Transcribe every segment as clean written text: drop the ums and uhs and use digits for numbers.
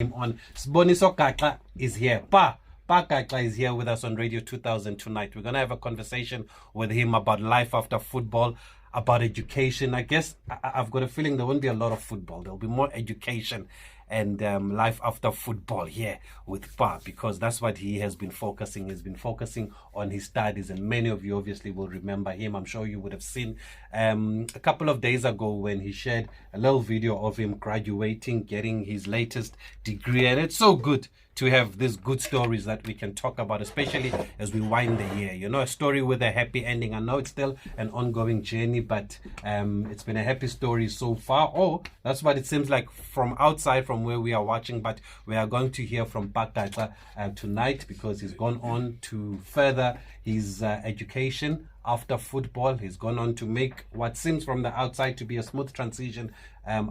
On Siboniso Pa Gaxa is here. Pa Gaxa is here with us on Radio 2000 tonight. We're going to have a conversation with him about life after football, about education. I guess I've got a feeling there won't be a lot of football. There'll be more education and life after football here with Pa, because that's what he has been focusing. He's been focusing on his studies, and many of you obviously will remember him. I'm sure you would have seen a couple of days ago when he shared a little video of him graduating, getting his latest degree, and it's so good to have these good stories that we can talk about, especially as we wind the year. You know, a story with a happy ending. I know it's still an ongoing journey, but it's been a happy story so far. Oh, that's what it seems like from outside, from where we are watching. But we are going to hear from Pa Gaxa tonight, because he's gone on to further his education after football. He's gone on to make what seems from the outside to be a smooth transition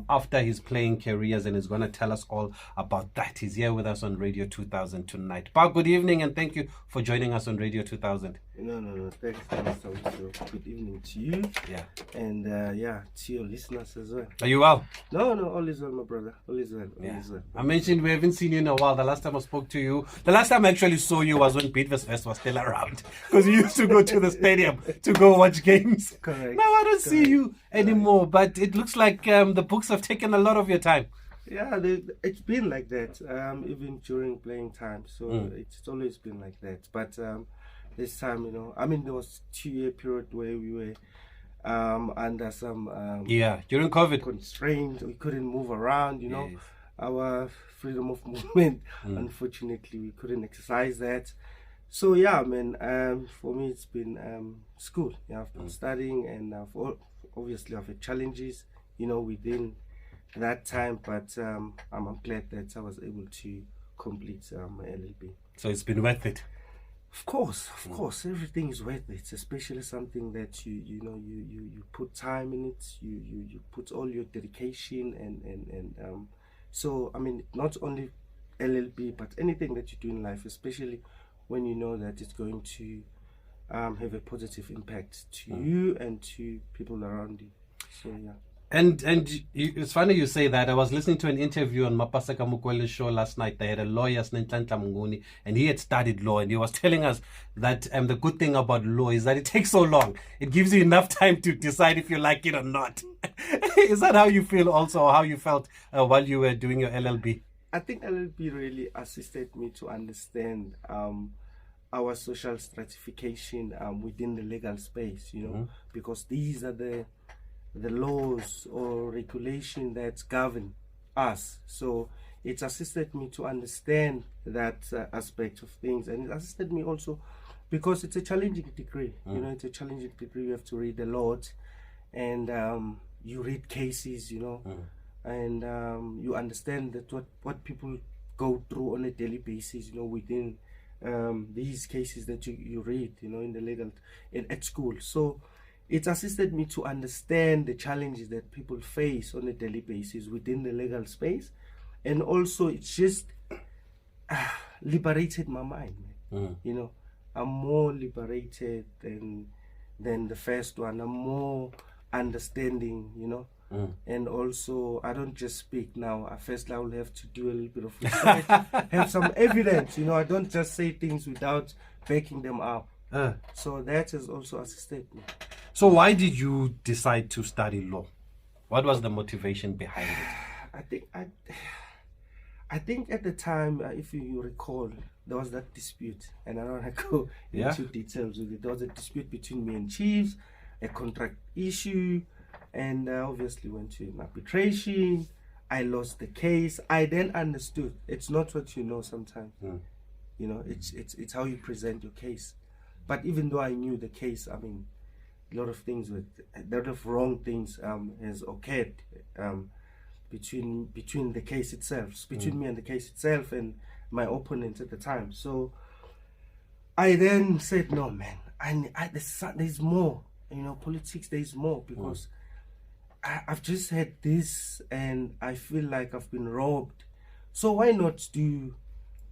after his playing careers, and he's going to tell us all about that. He's here with us on Radio 2000 tonight. Pa, good evening, and thank you for joining us on Radio 2000. No. Thanks, Mr. Good evening to you. Yeah. And to your listeners as well. Are you well? No, all is well, my brother. All is well. Yeah. All is well. I mentioned we haven't seen you in a while. The last time I spoke to you, the last time I actually saw you was when Beat vs. West was still around, because you used to go to the stadium to go watch games. Correct. Now I don't see you anymore, but it looks like the books have taken a lot of your time. Yeah, it's been like that, even during playing time. So it's always been like that. But this time, there was 2-year period where we were under some during COVID constraints. We couldn't move around, Yes. Our freedom of movement. Unfortunately, we couldn't exercise that. So for me it's been school. I've been studying, and obviously I've had challenges, within that time. But I'm glad that I was able to complete my LLB. So it's been worth it. Of course, everything is worth it, especially something that you put time in it, you put all your dedication and so not only LLB, but anything that you do in life, especially when you know that it's going to have a positive impact to you and to people around you. So And it's funny you say that. I was listening to an interview on Mapaseka Mukwele's show last night. They had a lawyer, Snenhlanhla Mnguni, and he had studied law, and he was telling us that the good thing about law is that it takes so long. It gives you enough time to decide if you like it or not. Is that how you feel also, or how you felt while you were doing your LLB? I think LLB really assisted me to understand our social stratification within the legal space, because these are the laws or regulation that govern us. So it assisted me to understand that aspect of things, and it assisted me also because it's a challenging degree. It's a challenging degree. You have to read a lot, and you read cases, and you understand that what people go through on a daily basis, within these cases that you read, in the legal at school. So it assisted me to understand the challenges that people face on a daily basis within the legal space, and also it's just liberated my mind. I'm more liberated than the first one. I'm more understanding, and also I don't just speak now. First I will have to do a little bit of research, have some evidence. I don't just say things without backing them up. So that has also assisted me. So why did you decide to study law? What was the motivation behind it? I think at the time, if you recall, there was that dispute, and I don't want to go into details with it. There was a dispute between me and Chiefs, a contract issue, and obviously went to an arbitration. I lost the case. I then understood it's not what you know sometimes. It's how you present your case. But even though I knew the case, a lot of wrong things has occurred between the case itself, between me and the case itself and my opponent at the time. So I then said, no, man, there's more. Politics, there's more, because I've just had this and I feel like I've been robbed. So why not do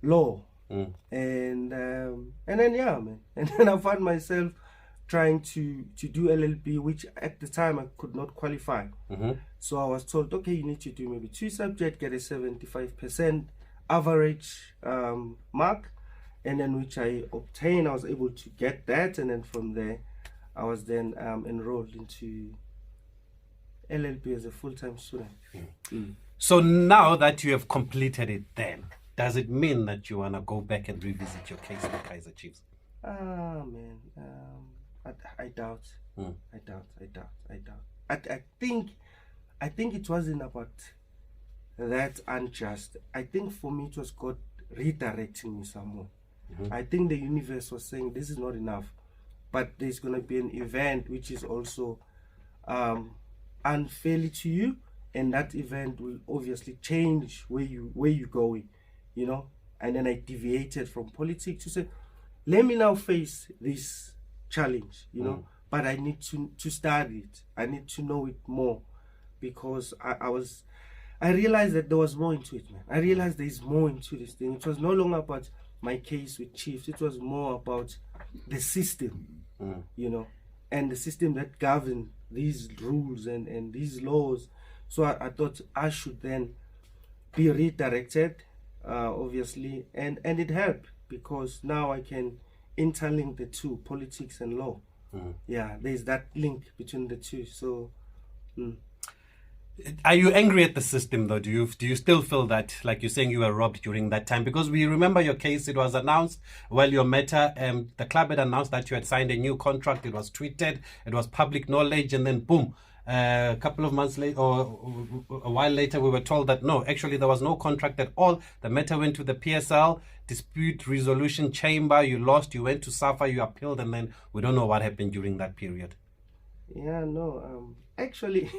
law? And then and then I found myself trying to do LLB, which at the time I could not qualify. So I was told, okay, you need to do maybe 2 subjects, get a 75% average mark, and then which I obtained. I was able to get that, and then from there I was then enrolled into LLB as a full-time student. So now that you have completed it, then does it mean that you want to go back and revisit your case with Kaiser Chiefs? Ah, man, I doubt. I doubt. I think it wasn't about that unjust. I think for me it was God redirecting me somewhere. I think the universe was saying this is not enough, but there's going to be an event which is also unfairly to you, and that event will obviously change where you're going, you know. And then I deviated from politics to say, let me now face this challenge, you know. But I need to study it. I need to know it more, because I realized that there was more into it, man. I realized there is more into this thing. It was no longer about my case with Chiefs. It was more about the system, you know, and the system that govern these rules and these laws. So I thought I should then be redirected, obviously, and it helped, because now I can interlink the two, politics and law. Yeah, there's that link between the two. So are you angry at the system though? Do you still feel that, like you're saying, you were robbed during that time? Because we remember your case, it was announced, well, your matter, the club had announced that you had signed a new contract, it was tweeted, it was public knowledge, and then boom, a couple of months later, or a while later, we were told that no, actually there was no contract at all. The matter went to the PSL dispute resolution chamber, you lost, you went to SAFA, you appealed, and then we don't know what happened during that period. Yeah, no, actually,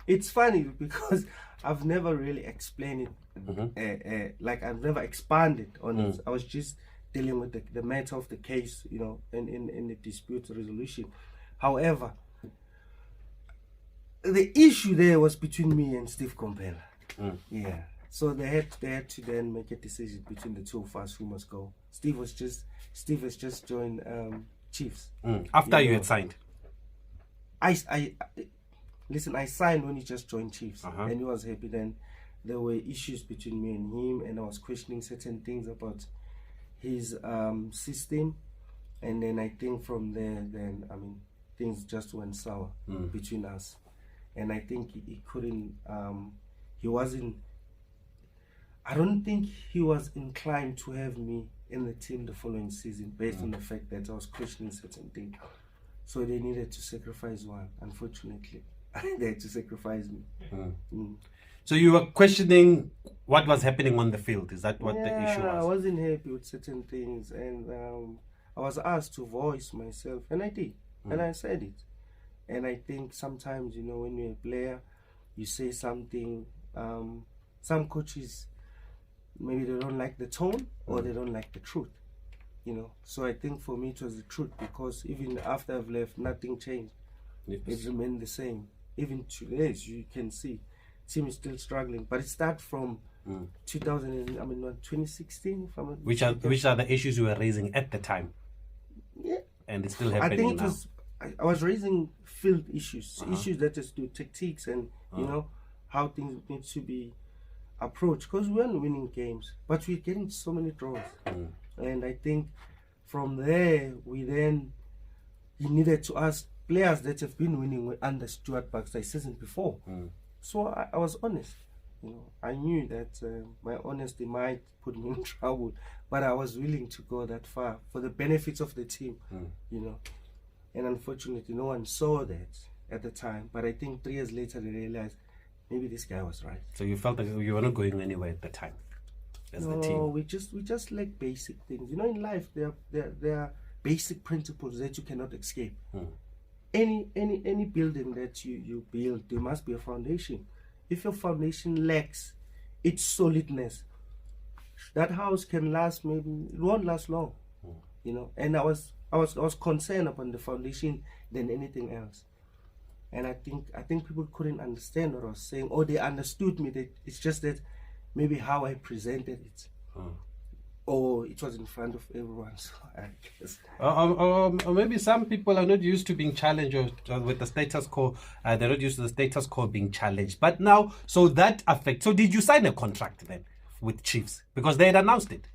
it's funny because I've never really explained it, like I've never expanded on it. I was just dealing with the matter of the case, you know, in the dispute resolution. However, the issue there was between me and Steve Compella. Yeah. So they had to then make a decision between the two of us who must go. Steve has just joined Chiefs. After you had signed. Listen, I signed when he just joined Chiefs, and he was happy. Then there were issues between me and him, and I was questioning certain things about his system, and then I think from there, then I mean, things just went sour between us, and I think he couldn't. He wasn't. I don't think he was inclined to have me in the team the following season, based on the fact that I was questioning certain things. So they needed to sacrifice one. Unfortunately, they had to sacrifice me. So you were questioning what was happening on the field. Is that what the issue was? I wasn't happy with certain things, and I was asked to voice myself, and I did, and I said it. And I think sometimes, you know, when you're a player, you say something. Some coaches, maybe they don't like the tone, or they don't like the truth. You know, so I think for me it was the truth, because even after I've left, nothing changed. It remained the same. Even today, as you can see, team is still struggling. But it started from 2016. Which are the issues you were raising at the time? Yeah, and it's still happening. I think it now. was. I was raising field issues, issues that has to do tactics and you know how things need to be approached. Because we weren't winning games, but we're getting so many draws. And I think from there, you needed to ask players that have been winning under Stuart Baxter season before. So I was honest. You know, I knew that my honesty might put me in trouble, but I was willing to go that far for the benefits of the team. You know, and unfortunately, no one saw that at the time. But I think 3 years later, they realized maybe this guy was right. So you felt that you were not going anywhere at the time. No, we just like basic things. You know, in life there are basic principles that you cannot escape. Any building that you build, there must be a foundation. If your foundation lacks its solidness, that house can last, maybe it won't last long. You know, and I was concerned about the foundation than anything else. And I think people couldn't understand what I was saying, or they understood me. That it's just that maybe how I presented it, or it was in front of everyone. So I guess. Or maybe some people are not used to being challenged or with the status quo. They're not used to the status quo being challenged. But now, so that affects. So did you sign a contract then with Chiefs because they had announced it.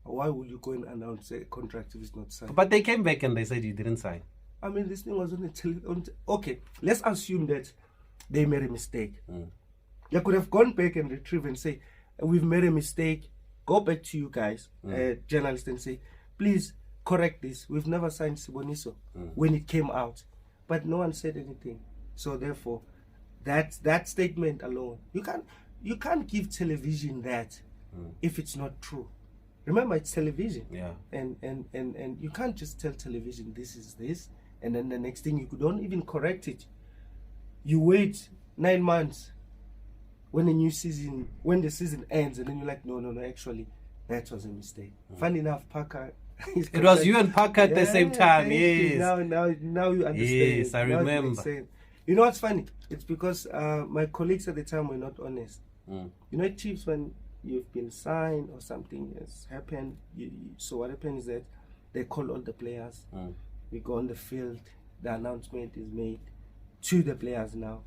Why would you go and announce a contract if it's not signed? But they came back and they said you didn't sign. I mean, this thing was okay, let's assume that they made a mistake. They could have gone back and retrieved and say, we've made a mistake. Go back to you guys, journalists, and say, please correct this. We've never signed Siboniso when it came out. But no one said anything. So therefore, that statement alone, you can't give television that if it's not true. Remember, it's television. Yeah. And you can't just tell television this is this, and then the next thing you don't even correct it. You wait 9 months when the season ends, and then you're like, no, actually, that was a mistake. Funny enough, Parker. It was you and Parker at the same time. Yes. Now you understand. Yes, I remember. You know what's funny? It's because my colleagues at the time were not honest. You know, Chiefs, when you've been signed or something has happened, so what happens is that they call all the players. We go on the field, the announcement is made to the players now,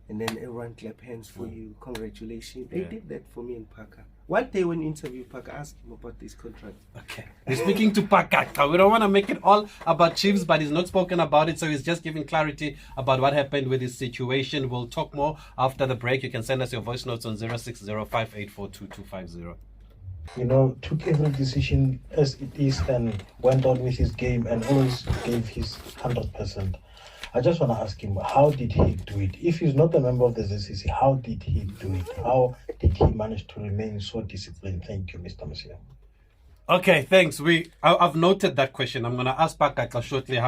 and then everyone clap hands for you. Congratulations. They did that for me and Parker. One day when you interview Parker, ask him about this contract. Okay. We're speaking to Parker. We don't want to make it all about Chiefs, but he's not spoken about it, so he's just giving clarity about what happened with his situation. We'll talk more after the break. You can send us your voice notes on 0605842250. You know, took every decision as it is and went on with his game and always gave his 100%. I just want to ask him, how did he do it? If he's not a member of the ZCC, how did he do it? How did he manage to remain so disciplined? Thank you, Mr. Monsieur. Okay, thanks. I've noted that question. I'm going to ask Pakatla shortly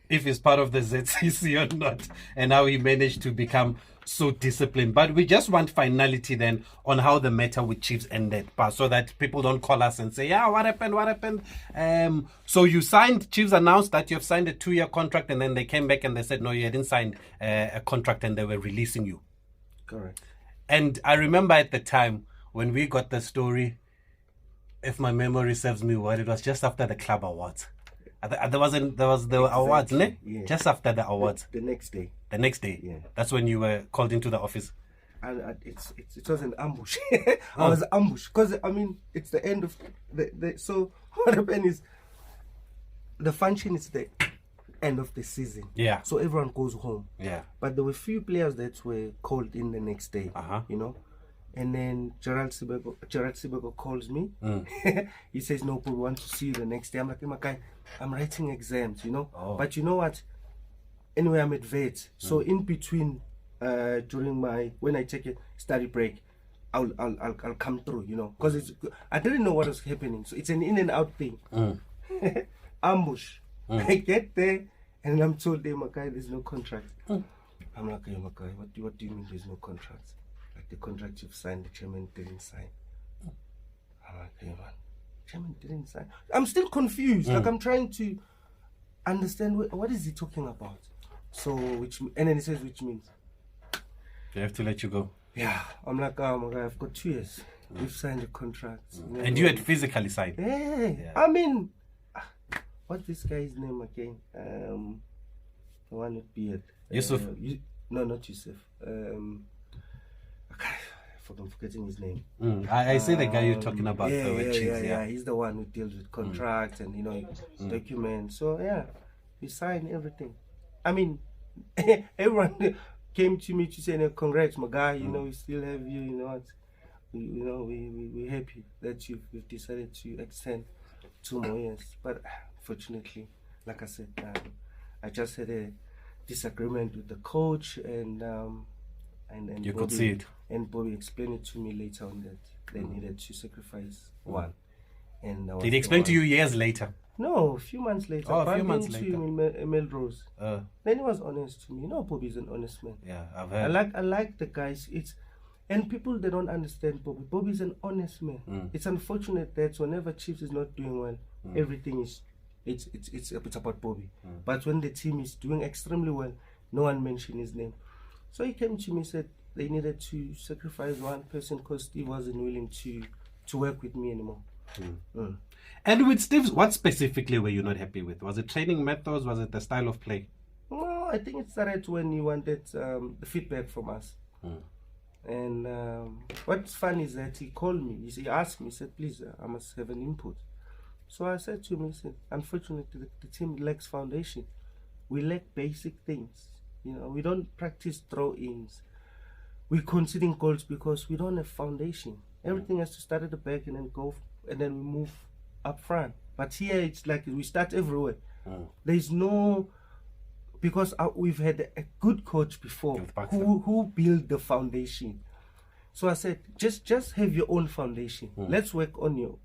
if he's part of the ZCC or not, and how he managed to become so disciplined. But we just want finality then on how the matter with Chiefs ended, so that people don't call us and say, what happened? So you signed, Chiefs announced that you have signed a 2-year contract, and then they came back and they said, no, you hadn't signed a contract, and they were releasing you. Correct. And I remember at the time when we got the story, if my memory serves me well, it was just after the club awards. There was the awards, ne? Yeah. Just after the awards. The next day. The next day. Yeah. That's when you were called into the office. And it was an ambush. I was ambushed because I mean it's the end of the so what happened is the function is the end of the season. Yeah. So everyone goes home. Yeah. But there were few players that were called in the next day. You know. And then Gerald Sibego calls me. He says, no, we want to see you the next day. I'm like, hey, I'm writing exams, you know. But you know what? Anyway, I'm at vet. So in between, during when I take a study break, I'll come through, you know. Because I didn't know what was happening. So it's an in and out thing. Ambush. I get there and I'm told, hey, Makai, there's no contract. I'm like, hey, Makai, what do you mean there's no contract? Like the contract you've signed, the chairman didn't sign. I'm like, hey man, chairman didn't sign. I'm still confused. Like I'm trying to understand what is he talking about. So and then he says which means They have to let you go. Yeah. I'm like, oh my God, I've got 2 years. We've signed a contract. And you had physically signed. Yeah. I mean, what's this guy's name again? The one with beard. Yusuf. No, not Yusuf. I'm forgetting his name. I see the guy you're talking about. Yeah. He's the one who deals with contracts and documents. So yeah, we signed everything. I mean, everyone came to me to say, "Congrats, my guy. We still have you. You know what? We're happy that you've decided to extend 2 more years." But fortunately, like I said, I just had a disagreement with the coach and you Bobby, could see it. And Bobby explained it to me later on that they needed to sacrifice one. And did he explain to you years later? No, a few months later. A few months later. In Melrose. Then he was honest to me. Bobby's an honest man. Yeah, I've heard. I like the guys. And people, they don't understand Bobby. Bobby's an honest man. It's unfortunate that whenever Chiefs is not doing well, everything is it's about Bobby. But when the team is doing extremely well, no one mentioned his name. So he came to me and said they needed to sacrifice one person because Steve wasn't willing to work with me anymore. And with Steve, what specifically were you not happy with? Was it training methods? Was it the style of play? No, I think it started when he wanted the feedback from us. And what's funny is that he called me. He asked me. He said, "Please, I must have an input." So I said to him, he said, "Unfortunately, the team lacks foundation. We lack basic things. You know, we don't practice throw-ins. We're conceding goals because we don't have foundation. Everything has to start at the back and then go, and then we move up front. But here it's like we start everywhere. There's no, because we've had a good coach before who built the foundation. So I said, just have your own foundation. Let's work on you."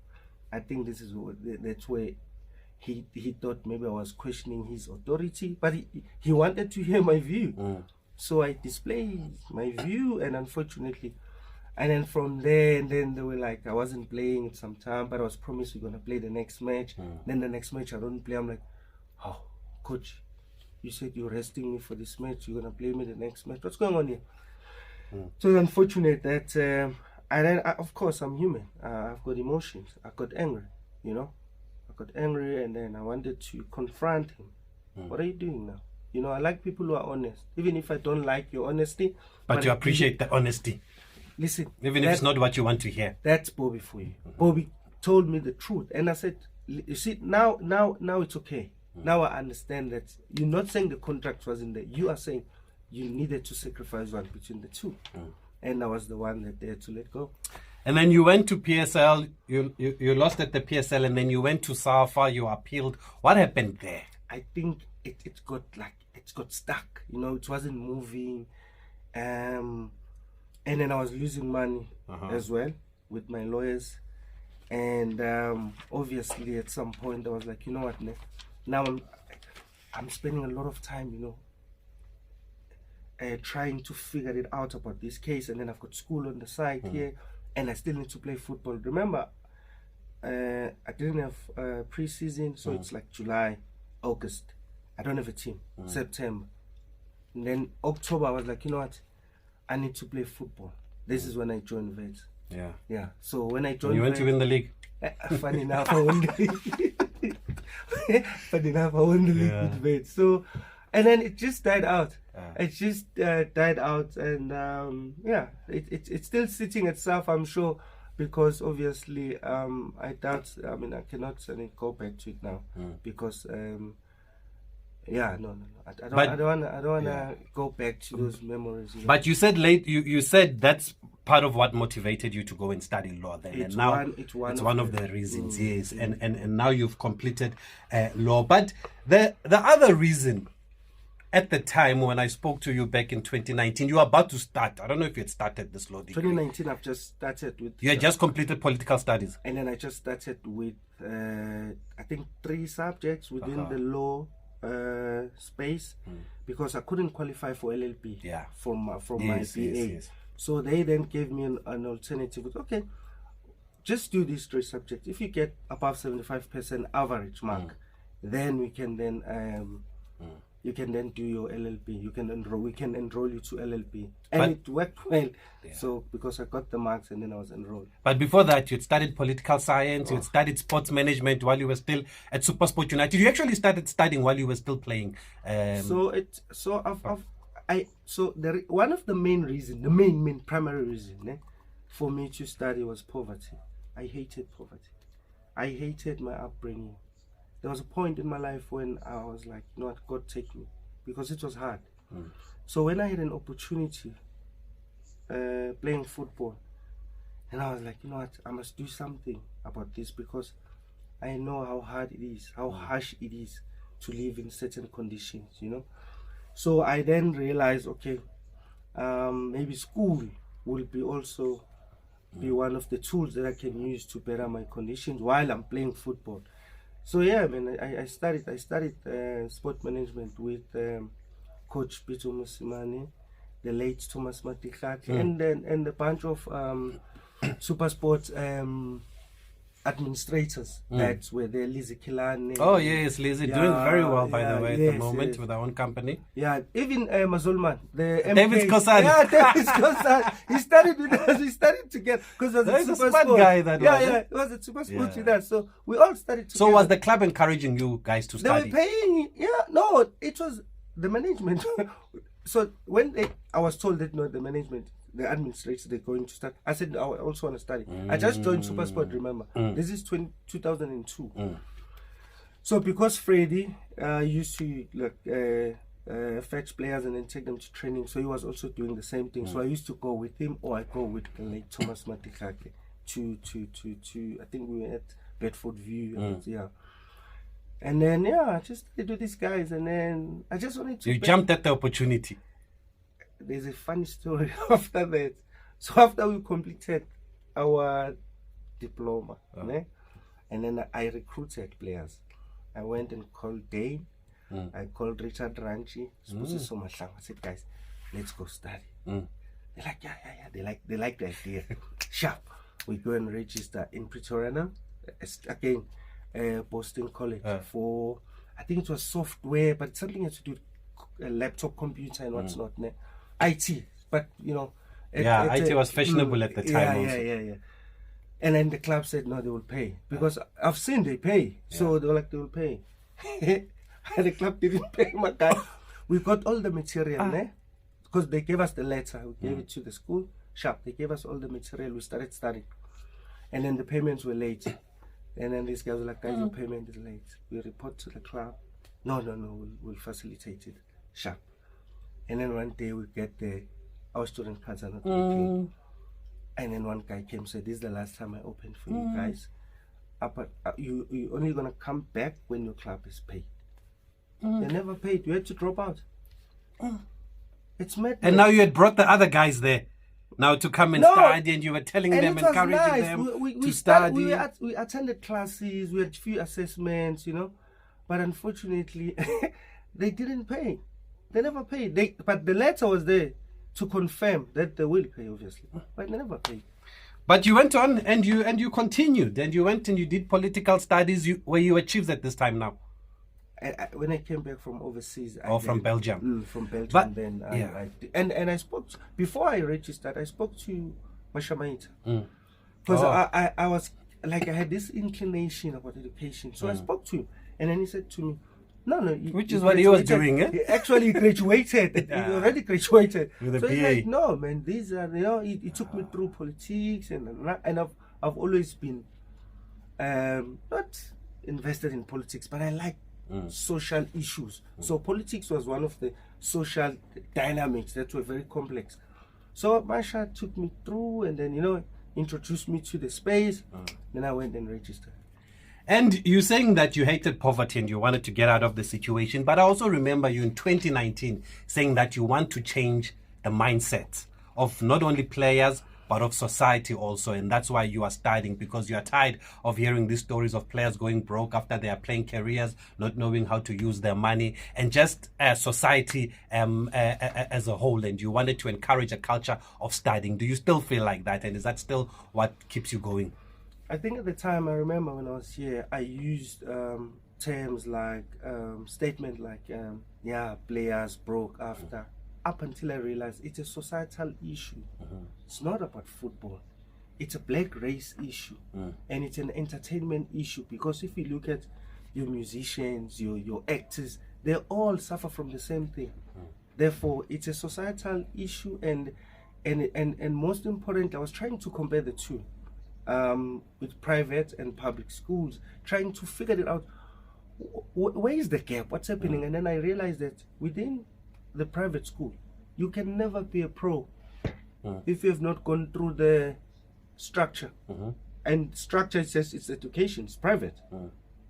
I think this is that's where he thought maybe I was questioning his authority, but he wanted to hear my view. So I displayed my view, and unfortunately, and then from there, and then they were like, I wasn't playing at some time, but I was promised we're gonna play the next match. Then the next match I don't play. I'm like, "Oh, coach, you said you're resting me for this match. You're gonna play me the next match. What's going on here?" So it's unfortunate that, and then of course I'm human. I've got emotions. I got angry, you know. I got angry, and then I wanted to confront him. What are you doing now? You know, I like people who are honest, even if I don't like your honesty. But you appreciate the honesty. Listen, even if it's not what you want to hear. That's Bobby for you. Bobby told me the truth, and I said, "You see, now it's okay. Now I understand that you're not saying the contract wasn't there. You are saying you needed to sacrifice one between the two." And I was the one that had to let go. And then you went to PSL. You lost at the PSL, and then you went to SAFA. You appealed. What happened there? I think it got stuck. You know, it wasn't moving, and then I was losing money as well with my lawyers, and obviously at some point I was like, you know what, now I'm spending a lot of time, you know, trying to figure it out about this case, and then I've got school on the side here, and I still need to play football. Remember, I didn't have pre-season, so it's like July, August. I don't have a team. September. And then October, I was like, you know what? I need to play football. This is when I joined Vets. Yeah. So when I joined, you went to win the league. Funny enough, I won the league. Funny enough, I won the league with Vets. So, and then it just died out. It just died out, and it's still sitting itself, I'm sure, because obviously I doubt. I mean, I cannot go back to it now because. I don't wanna go back to those memories. But you said you said that's part of what motivated you to go and study law then. It's and now it's one of the reasons, yes. And now you've completed law. But the other reason, at the time when I spoke to you back in 2019, you were about to start. I don't know if you had started this law degree. 2019, I've just started with. You had just completed political studies. And then I just started with, I think, 3 subjects within the law space, because I couldn't qualify for LLB from my BA. Yes. So they then gave me an alternative. Okay, just do these 3 subjects. If you get above 75% average mark, then we can then you can then do your LLB. We can enroll you to LLB, and it worked well. So because I got the marks, and then I was enrolled. But before that, you had studied political science. You had studied sports management while you were still at SuperSport United. You actually started studying while you were still playing. One of the main reasons, the main primary reason for me to study was poverty. I hated poverty. I hated my upbringing. There was a point in my life when I was like, you know what, God take me, because it was hard. So when I had an opportunity playing football, and I was like, you know what, I must do something about this, because I know how hard it is, how harsh it is to live in certain conditions, you know. So I then realized, okay, maybe school will be also be one of the tools that I can use to better my conditions while I'm playing football. So I mean, I studied sport management with Coach Peter Musimane, the late Thomas Matikati, and a bunch of SuperSport administrators that were there, Lizzie Kilane. Oh yes, Lizzie, doing very well by the way at the moment with our own company. Yeah, even Mazulman, the David Kosani. Yeah, David Kosani. He studied with us. We studied together because it was a smart guy. That it was a SuperSport with us. So we all studied together. So was the club encouraging you guys to study? They were paying. No, it was the management. So when I was told that the management the administrators, they're going to start. I said, I also want to study. I just joined Super Sport, remember. This is 2002. So because Freddie used to fetch players and then take them to training, so he was also doing the same thing. So I used to go with him, or I go with like Thomas Matikake to I think we were at Bedford View. And then I just did with these guys, and then I just wanted to. You jumped at the opportunity. There's a funny story after that. So after we completed our diploma, and then I recruited players. I went and called Dane. I called Richard Ranchi. I said, guys, let's go study. They're like, yeah. They like the idea. Sharp. We go and register in Pretoria now. Again, Boston College for, I think it was software, but something had to do with a laptop computer and what's not. IT, but you know. IT was fashionable at the time. Yeah. And then the club said, no, they will pay. Because I've seen they pay. So they were like, they will pay. And the club didn't pay, my guy. We got all the material there. Because they gave us the letter. We gave it to the school. Sharp. They gave us all the material. We started studying. And then the payments were late. And then these guys were like, guys, your payment is late. We report to the club. No, we'll facilitate it. Sharp. And then one day we get our student cards are not working. And then one guy came and said, this is the last time I opened for you guys. You're only going to come back when your club is paid. They never paid. You had to drop out. It's mad. And now you had brought the other guys there now to come and study, and you were telling them, encouraging them to study. We attended classes, we had few assessments, you know. But unfortunately, they didn't pay. They never paid. But the letter was there to confirm that they will pay, obviously. But they never paid. But you went on and you continued, and you went and you did political studies where you achieved at this time now. When I came back from overseas, from Belgium. From Belgium, but, then I spoke before I registered. I spoke to Mashamaita because I was like, I had this inclination about education, so I spoke to him, and then he said to me, No, which is what he was doing, eh? He actually graduated. He already graduated. With a so BA. he's like, no, man, these are, you know, he took me through politics, and I've always been not invested in politics, but I like social issues. So politics was one of the social dynamics that were very complex. So Masha took me through, and then, you know, introduced me to the space. Then I went and registered. And you're saying that you hated poverty and you wanted to get out of the situation. But I also remember you in 2019 saying that you want to change the mindset of not only players, but of society also. And that's why you are studying, because you are tired of hearing these stories of players going broke after they are playing careers, not knowing how to use their money, and just society as a whole. And you wanted to encourage a culture of studying. Do you still feel like that? And is that still what keeps you going? I think at the time, I remember when I was here, I used terms like, statement like, players broke after, up until I realized it's a societal issue. It's not about football. It's a black race issue. And it's an entertainment issue, because if you look at your musicians, your actors, they all suffer from the same thing. Therefore, it's a societal issue, and most important, I was trying to compare the two. With private and public schools, trying to figure it out. Where is the gap? What's happening? And then I realized that within the private school, you can never be a pro if you have not gone through the structure. And structure is just, it's education, it's private.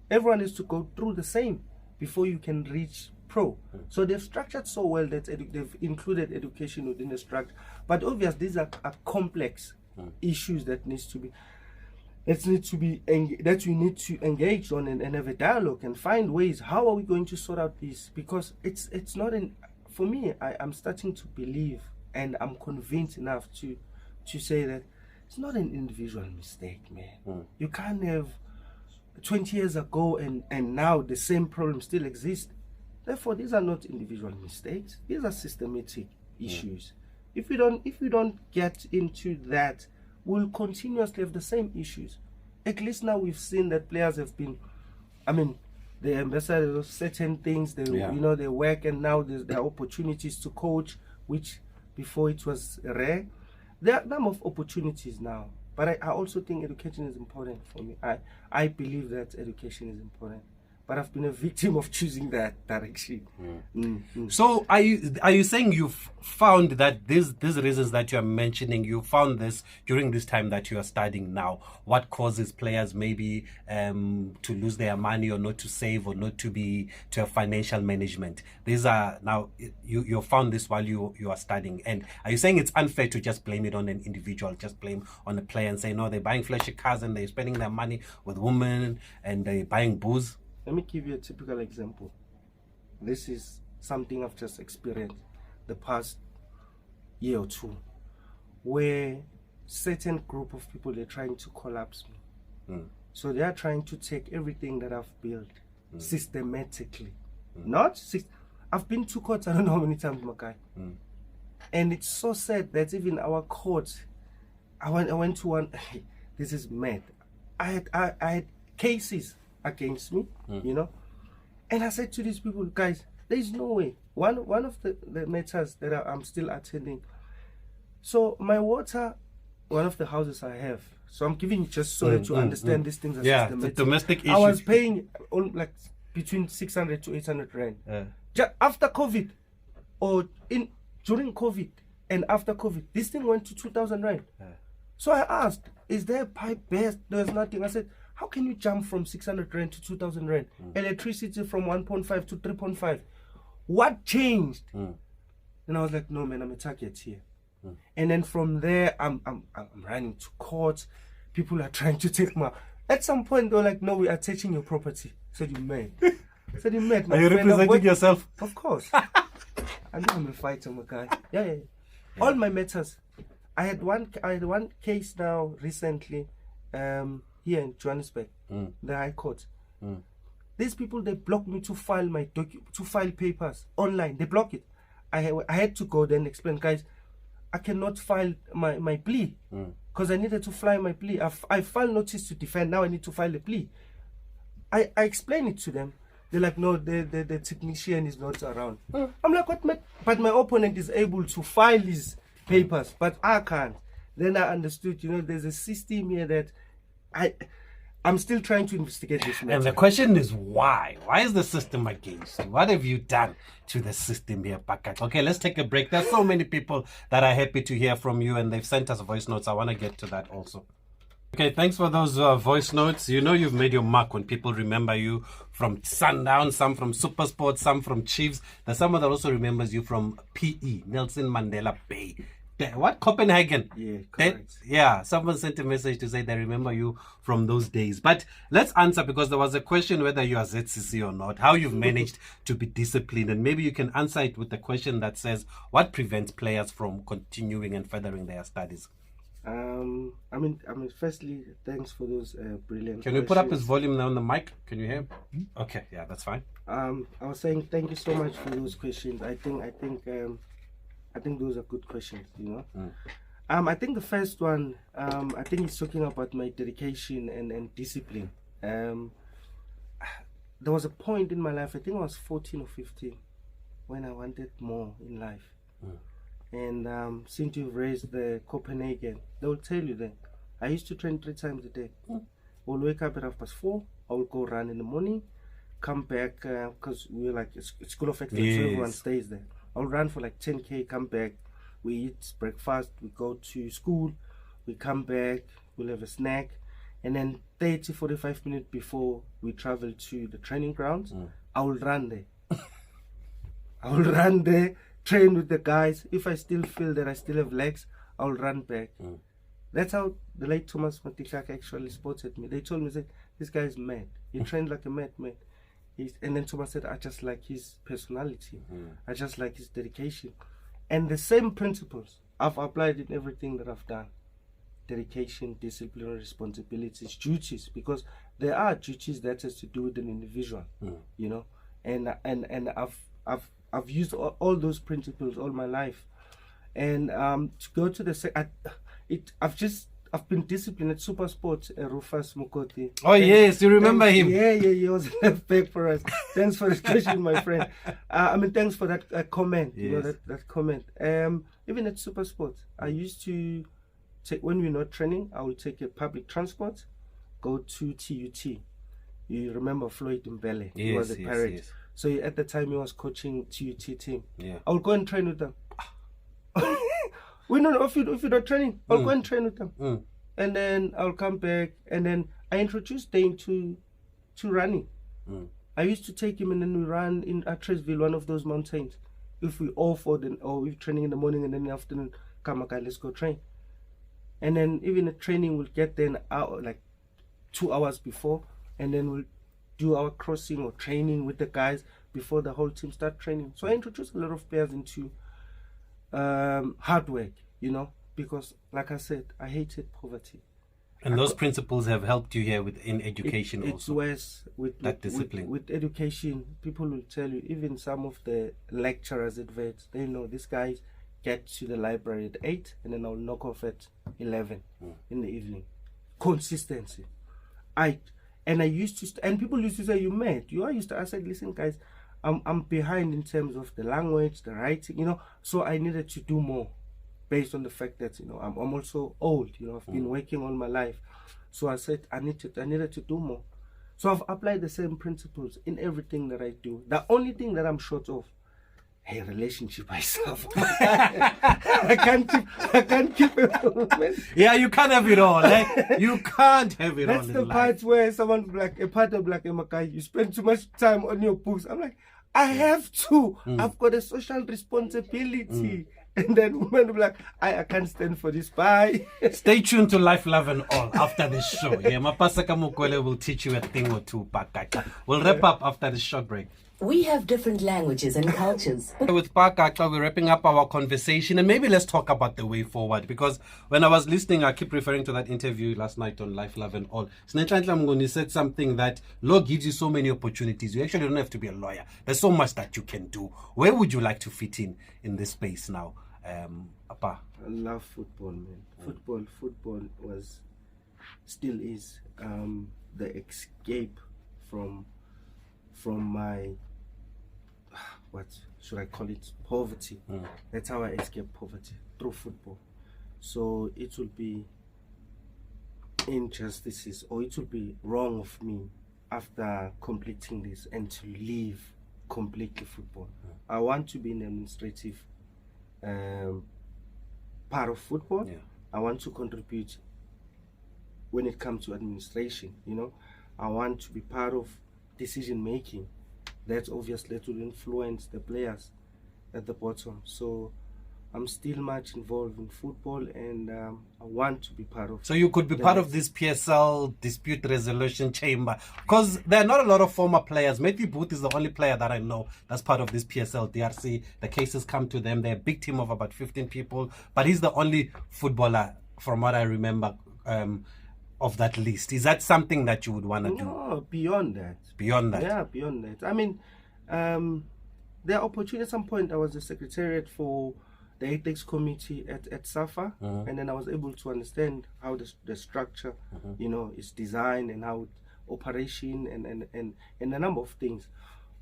Everyone has to go through the same before you can reach pro. So they've structured so well that they've included education within the structure. But obviously, these are complex issues that need we need to engage on and have a dialogue and find ways. How are we going to sort out this? Because it's not for me, I'm starting to believe, and I'm convinced enough to say that it's not an individual mistake, man. You can't have 20 years ago and now the same problem still exists. Therefore, these are not individual mistakes. These are systematic issues. If we don't get into that, we'll continuously have the same issues. At least now we've seen that players have been, the ambassadors of certain things, they work, and now there are opportunities to coach, which before it was rare. there are a number of opportunities now, but I also think education is important for me. I believe that education is important, but I've been a victim of choosing that direction. So are you saying you've found that these reasons that you are mentioning, you found this during this time that you are studying now, what causes players maybe to lose their money or not to save or not to have financial management? These are now, you found this while you are studying. And are you saying it's unfair to just blame it on an individual, just blame on a player and say, no, they're buying flashy cars and they're spending their money with women and they're buying booze? Let me give you a typical example. This is something I've just experienced the past year or two, where certain group of people are trying to collapse me. So they are trying to take everything that I've built systematically. I've been to court, I don't know how many times, Makai. And it's so sad that even our court, I went to one, this is mad. I had cases against me, you know, and I said to these people, guys, there is no way. One of the matters that I'm still attending. So my water, one of the houses I have. So I'm giving you just so that you understand these things. Yeah, the domestic issue. I was paying like between 600 to 800 rand. Just after COVID, or during COVID and after COVID, this thing went to 2,000 rand. So I asked, is there a pipe burst? There's nothing. I said, how can you jump from 600 rand to 2,000 rand? Electricity from 1.5 to 3.5. What changed? And I was like, no, man, I'm a target here. And then from there, I'm running to court. People are trying to take my... At some point, they were like, no, we are taking your property. I said, you mad? I said, you mad? Are you representing yourself? Of course. I know I'm a fighter, my guy. Yeah. All my matters. I had one case now recently, here in Johannesburg, the High Court. These people, they blocked me to file my papers online. They block it. I had to go then explain, guys, I cannot file my plea because I needed to file my plea. I filed notice to defend. Now I need to file a plea. I explained it to them. They're like, no, the technician is not around. I'm like, what? But my opponent is able to file his papers, but I can't. Then I understood, there's a system here that I'm still trying to investigate this matter. And the question is why? Why is the system against you? What have you done to the system here, Pa Gaxa? Okay, let's take a break. There's so many people that are happy to hear from you and they've sent us voice notes. I want to get to that also. Okay, thanks for those voice notes. You've made your mark when people remember you from Sundown, some from Supersport, some from Chiefs. There's someone that also remembers you from PE, Nelson Mandela Bay. What? Copenhagen? Yeah, correct. Someone sent a message to say they remember you from those days. But let's answer, because there was a question whether you are ZCC or not, how you've managed to be disciplined. And maybe you can answer it with the question that says, what prevents players from continuing and furthering their studies? Firstly, thanks for those brilliant Can we put up his volume now on the mic? Can you hear him? Okay, yeah, that's fine. I was saying thank you so much for those questions. I think those are good questions, I think the first one, I think he's talking about my dedication and discipline. There was a point in my life, I think I was 14 or 15, when I wanted more in life. And since you've raised the Copenhagen, they will tell you that I used to train 3 times a day. I'll wake up at 4:30, I'll go run in the morning, come back, because we're like a school of excellence, so everyone stays there. I'll run for like 10K, come back, we eat breakfast, we go to school, we come back, we'll have a snack, and then 30-45 minutes before we travel to the training grounds, I will run there. I will run there, train with the guys. If I still feel that I still have legs, I'll run back. That's how the late Thomas Matikaka actually spotted me. They told me, this guy is mad. He trained like a madman. And then Thomas said, I just like his personality. I just like his dedication. And the same principles I've applied in everything that I've done. Dedication, discipline, responsibilities, duties, because there are duties that has to do with an individual, and I've used all those principles all my life. And to go to the I've been disciplined at Super Sport, Rufus Mukoti. Oh, yes, you remember him. Yeah, he was left back for us. Thanks for the question, my friend. Thanks for that comment. Yes. You know, that comment. Even at Super Sport, I used to take, when we're not training, I will take a public transport, go to TUT. You remember Floyd Mbele? Yes, He was a Pirate. yes. So at the time he was coaching TUT team. Yeah. I will go and train with them. We don't know if you're not training, I'll go and train with them. And then I'll come back, and then I introduced Dane to running. I used to take him, and then we ran in Atresville, one of those mountains. If we all for then, or we're training in the morning and then in the afternoon, come okay, let's go train. And then even the training, we'll get there an hour, like 2 hours before, and then we'll do our crossing or training with the guys before the whole team start training. So I introduced a lot of players into hard work, you know, because like I said, I hated poverty. And those principles have helped you here within education It's also. worse with That discipline. With education, people will tell you, even some of the lecturers at vets, they know these guys get to the library at 8 and then I'll knock off at 11 in the evening. Consistency. I used to, and people used to say, you mad? I said, listen guys, I'm behind in terms of the language, the writing, you know, so I needed to do more based on the fact that, you know, I'm also old, you know, I've been working all my life. So I said, I needed to do more. So I've applied the same principles in everything that I do. The only thing that I'm short of, hey, relationship myself. I can't keep it. Yeah, you can't have it all. Eh? You can't have it all. That's in the life. part where someone like a part of like Makai, you spend too much time on your books. I'm like, I have to. I've got a social responsibility. And then women will be like, I can't stand for this. Bye. Stay tuned to Life, Love and All after this show. Yeah, Mapasaka Mukwele will teach you a thing or two. Pakaka. We'll wrap up after this short break. We have different languages and cultures. With Pakaka, we're wrapping up our conversation, and maybe let's talk about the way forward. Because when I was listening, I keep referring to that interview last night on Life, Love and All. Snetlantle said something that law gives you so many opportunities. You actually don't have to be a lawyer. There's so much that you can do. Where would you like to fit in this space now? Apa? I love football, man. Football still is the escape from my, what should I call it, poverty. That's how I escape poverty, through football. So it will be injustices, or it will be wrong of me after completing this and to leave completely football. I want to be an administrative part of football. I want to contribute when it comes to administration, you know. I want to be part of decision making. That's obviously to influence the players at the bottom. So I'm still much involved in football, and I want to be part of. So you could be part of this PSL dispute resolution chamber, because there are not a lot of former players. Matthew Booth is the only player that I know that's part of this PSL DRC. The cases come to them. They're a big team of about 15 people, but he's the only footballer, from what I remember, of that list. Is that something that you would want to do? No, beyond that. Beyond that? Yeah, beyond that. I mean, there are opportunities. At some point, I was the secretariat for the ethics committee at SAFA, and then I was able to understand how the structure, you know, is designed, and how operation and a number of things.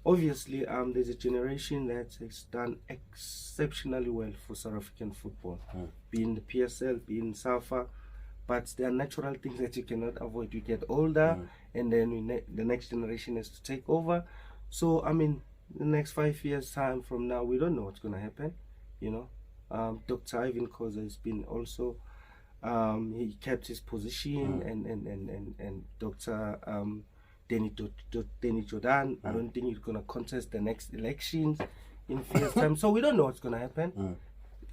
Obviously, there's a generation that has done exceptionally well for South African football, being the PSL, being SAFA, but there are natural things that you cannot avoid. You get older, and then the next generation has to take over. So, I mean, the next 5 years' time from now, we don't know what's going to happen, you know. Dr. Ivan Koza has been also, he kept his position, and Dr. Denny Jordan, I don't think he's going to contest the next elections in 5 years' time. So we don't know what's going to happen.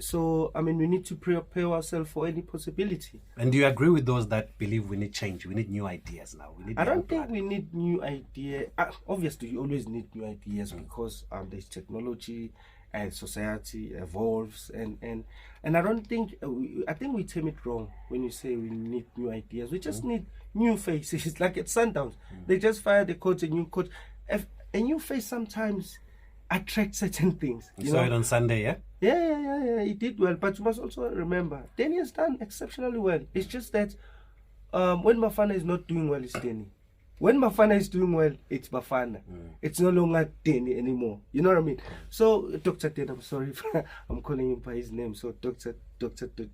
So, I mean, we need to prepare ourselves for any possibility. And do you agree with those that believe we need change? We need new ideas now. I don't think we need new ideas. Obviously, you always need new ideas because there's technology and society evolves. And I don't think, I think we term it wrong when you say we need new ideas. We just need new faces. Like at Sundowns, they just fired the coach, a new coach. A new face sometimes attract certain things. You saw it on Sunday, yeah? Yeah. He did well, but you must also remember, Danny has done exceptionally well. It's just that when Bafana is not doing well, it's Danny. When Bafana is doing well, it's Bafana. It's no longer Danny anymore. You know what I mean? So, Dr. Ted, I'm sorry if I'm calling him by his name. So, Dr.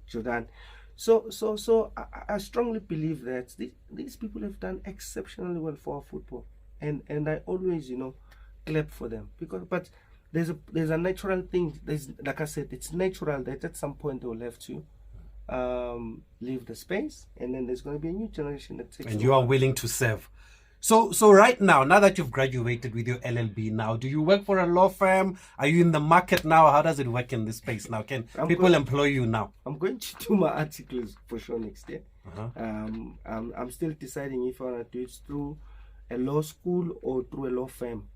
Jordan. So I strongly believe that these people have done exceptionally well for our football, and I always clap for them, but there's a natural thing. There's, like I said, it's natural that at some point they will have to leave the space, and then there's going to be a new generation that takes. And you are willing to serve. So right now that you've graduated with your LLB now, do you work for a law firm? Are you in the market now? How does it work in this space now? Can people employ you now? I'm going to do my articles for sure next year. I'm still deciding if I want to do it through a law school or through a law firm.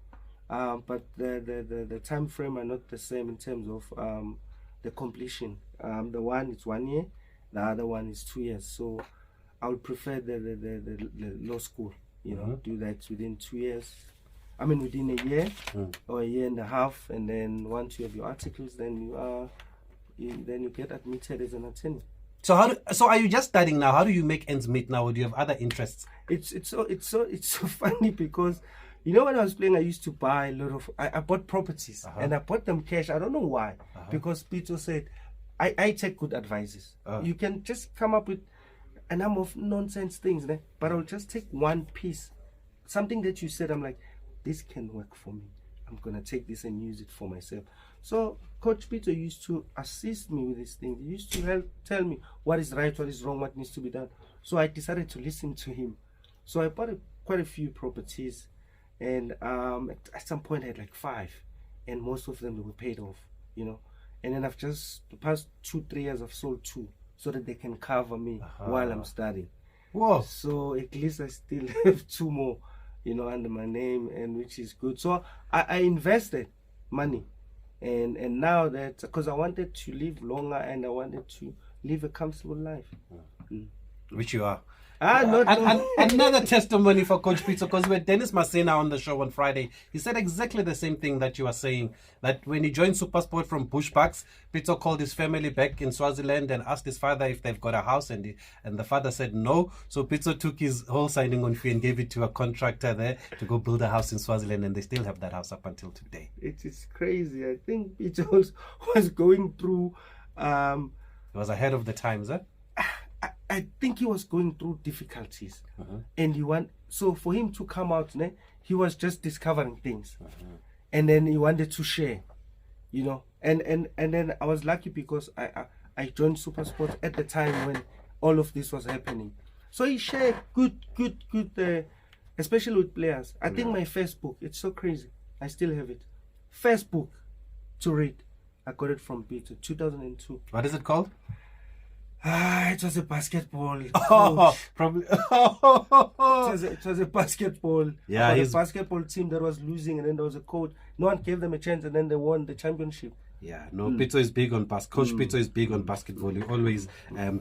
But the time frame are not the same in terms of the completion. The one is 1 year, the other one is 2 years. So I would prefer the law school. Do that within 2 years. I mean, within a year or a year and a half, and then once you have your articles, then you get admitted as an attorney. So are you just studying now? How do you make ends meet now, or do you have other interests? It's so funny because when I was playing, I used to buy a lot of. I bought properties and I bought them cash. I don't know why, because Peter said, I take good advices. You can just come up with a number of nonsense things, but I'll just take one piece, something that you said. I'm like, this can work for me. I'm gonna take this and use it for myself. So Coach Peter used to assist me with these things. He used to tell me what is right, what is wrong, what needs to be done. So I decided to listen to him. So I bought quite a few properties, and at some point I had like 5, and most of them were paid off. And then I've just the past 2-3 years I've sold 2. So that they can cover me while I'm studying. Whoa! So at least I still have 2 more, under my name, and which is good. So I invested money, and now that, because I wanted to live longer and I wanted to live a comfortable life. Which you are. Another testimony for Coach Peter, because with Dennis Masena on the show on Friday, he said exactly the same thing that you are saying, that when he joined Supersport from Bushbucks, Peter called his family back in Swaziland and asked his father if they've got a house, and the father said no. So Peter took his whole signing on fee and gave it to a contractor there to go build a house in Swaziland, and they still have that house up until today. It is crazy. I think Peter was going through... It was ahead of the times, eh? I think he was going through difficulties, and so for him to come out, he was just discovering things, and then he wanted to share, and then I was lucky because I joined Supersport at the time when all of this was happening. So he shared good, especially with players. I think my first book, it's so crazy, I still have it. First book to read, I got it from Peter, 2002. What is it called? It was a basketball. Probably. It was a basketball. Yeah, a basketball team that was losing, and then there was a coach. No one gave them a chance, and then they won the championship. Yeah, no, Peter is big on Coach Peter is big on basketball. He always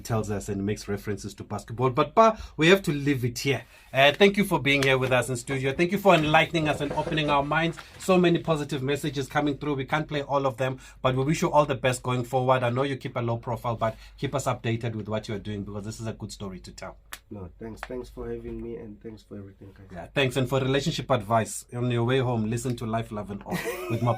tells us and makes references to basketball. But Pa, we have to leave it here. Thank you for being here with us in studio. Thank you for enlightening us and opening our minds. So many positive messages coming through. We can't play all of them, but we wish you all the best going forward. I know you keep a low profile, but keep us updated with what you're doing, because this is a good story to tell. No, thanks for having me, and thanks for everything, guys. Yeah, thanks. And for relationship advice on your way home, listen to Life, Love and All with my